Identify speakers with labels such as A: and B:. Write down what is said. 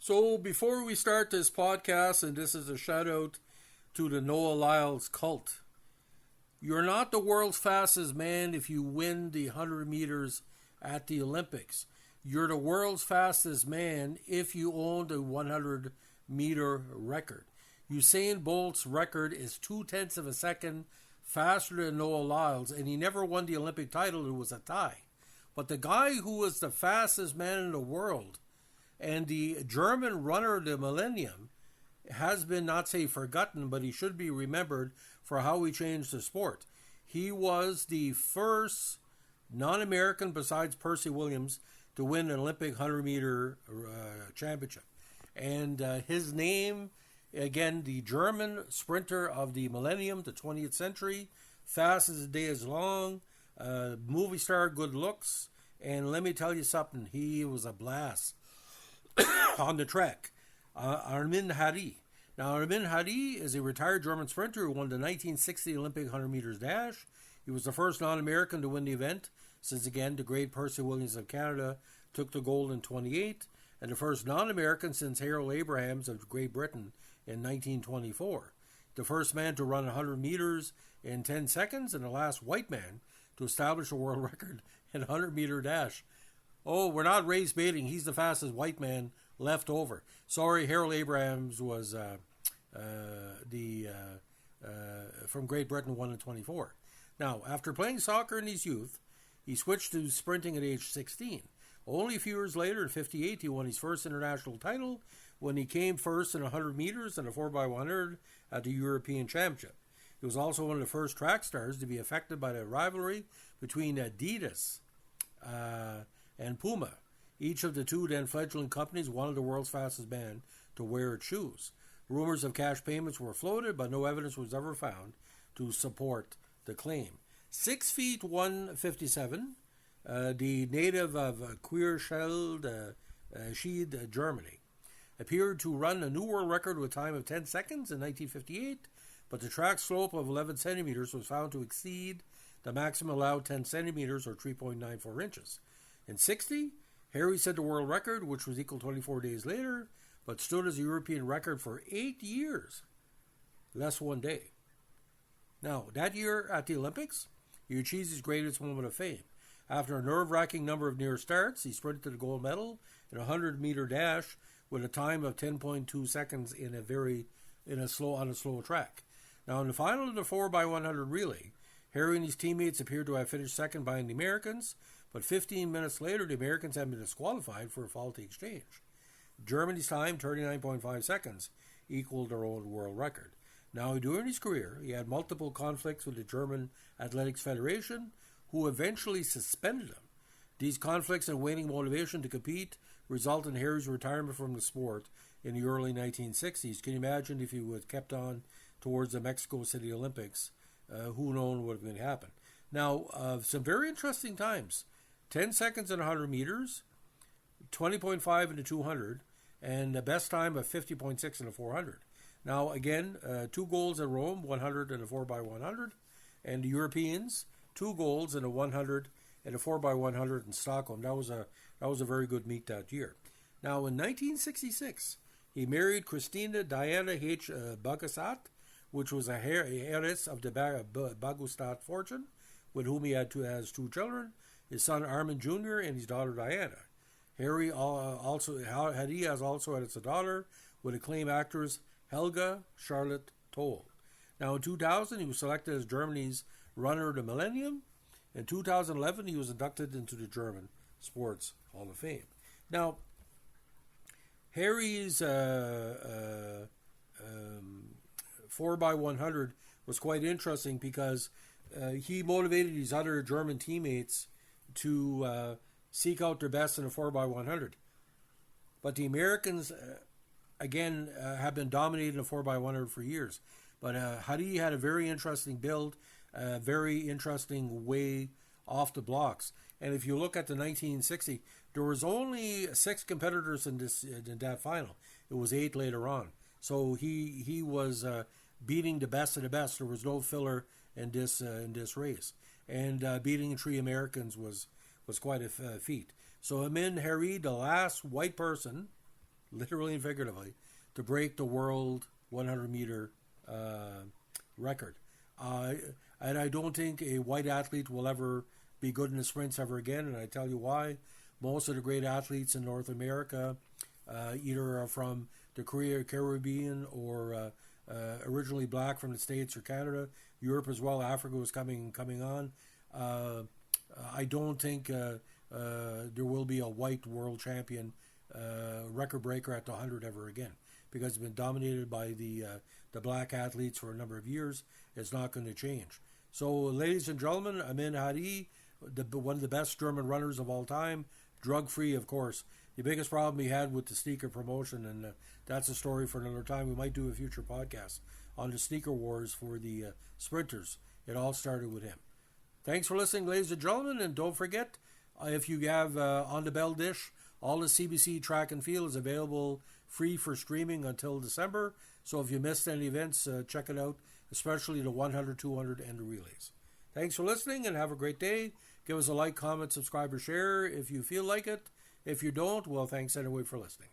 A: So before we start this podcast, and this is a shout out to the Noah Lyles cult, you're not the world's fastest man if you win the 100 meters at the Olympics. You're the world's fastest man if you own the 100 meter record. Usain Bolt's record is 0.2 of a second faster than Noah Lyles, and he never won the Olympic title. It was a tie. But the guy who was the fastest man in the world and the German runner of the millennium has been, not say forgotten, but he should be remembered for how he changed the sport. He was the first non-American besides Percy Williams to win an Olympic 100-meter championship. And his name, again, the German sprinter of the millennium, the 20th century, fast as the day is long, movie star, good looks, and let me tell you something, he was a blast on the track. Armin Hary. Now, Armin Hary is a retired German sprinter who won the 1960 Olympic 100 meters dash. He was the first non-American to win the event, since again the great Percy Williams of Canada took the gold in 28, and the first non-American since Harold Abrahams of Great Britain in 1924. The first man to run 100 meters in 10 seconds, and the last white man to establish a world record in 100-meter dash. Oh, we're not race baiting. He's the fastest white man left over. Sorry, Harold Abrahams was from Great Britain, won in 24. Now, after playing soccer in his youth, he switched to sprinting at age 16. Only a few years later, in 58, he won his first international title when he came first in 100 meters and a 4x100 at the European Championship. He was also one of the first track stars to be affected by the rivalry between Adidas and Puma. Each of the two then fledgling companies wanted the world's fastest man to wear its shoes. Rumors of cash payments were floated, but no evidence was ever found to support the claim. 6 feet 157, the native of Queerscheld, Schied, Germany, appeared to run a new world record with a time of 10 seconds in 1958, but the track slope of 11 centimeters was found to exceed the maximum allowed 10 centimeters or 3.94 inches. In 60, Hary set the world record, which was equal 24 days later, but stood as a European record for 8 years, less one day. Now, that year at the Olympics, he achieved his greatest moment of fame. After a nerve-wracking number of near starts, he sprinted to the gold medal in a 100-meter dash with a time of 10.2 seconds on a slow track. Now, in the final of the 4x100 relay, Hary and his teammates appeared to have finished second behind the Americans, but 15 minutes later, the Americans had been disqualified for a faulty exchange. Germany's time, 39.5 seconds, equaled their own world record. Now, during his career, he had multiple conflicts with the German Athletics Federation, who eventually suspended him. These conflicts and waning motivation to compete resulted in Hary's retirement from the sport in the early 1960s. Can you imagine if he would have kept on towards the Mexico City Olympics? Who knows what would have happened. Now, some very interesting times. 10 seconds in 100 meters, 20.5 in the 200, and the best time of 50.6 in the 400. Now, again, 2 golds at Rome, 100 and a 4x100, and the Europeans, 2 golds and a 100 and a 4x100 in Stockholm. That was a very good meet that year. Now, in 1966, he married Christina Diana H. Bagasat, which was a heiress of the Bagustat fortune, with whom he has 2 children, his son Armin Jr. and his daughter Diana. Hary has also had a daughter with acclaimed actress Helga Charlotte Toll. Now in 2000, he was selected as Germany's runner of the millennium. In 2011, he was inducted into the German Sports Hall of Fame. Now, Hary's 4x100 was quite interesting because he motivated his other German teammates to seek out their best in a 4x100. But the Americans, again, have been dominating the 4x100 for years. But Hary had a very interesting build, a very interesting way off the blocks. And if you look at the 1960, there was only 6 competitors in that final. It was 8 later on. So he was beating the best of the best. There was no filler in this race. And beating 3 Americans was quite a feat. So Armin Hary, the last white person literally and figuratively, to break the world 100-meter record. And I don't think a white athlete will ever be good in the sprints ever again, and I tell you why. Most of the great athletes in North America either are from the Caribbean or originally black from the States or Canada, Europe as well. Africa was coming on. I don't think there will be a white world champion record breaker at the 100 ever again, because it's been dominated by the black athletes for a number of years. It's not going to change. So, ladies and gentlemen, Armin Hary, one of the best German runners of all time, drug-free, of course. The biggest problem he had with the sneaker promotion, and that's a story for another time. We might do a future podcast on the sneaker wars for the sprinters. It all started with him. Thanks for listening, ladies and gentlemen, and don't forget, if you have on the Bell Dish, all the CBC track and field is available free for streaming until December. So if you missed any events, check it out, especially the 100, 200, and the relays. Thanks for listening, and have a great day. Give us a like, comment, subscribe, or share if you feel like it. If you don't, well, thanks anyway for listening.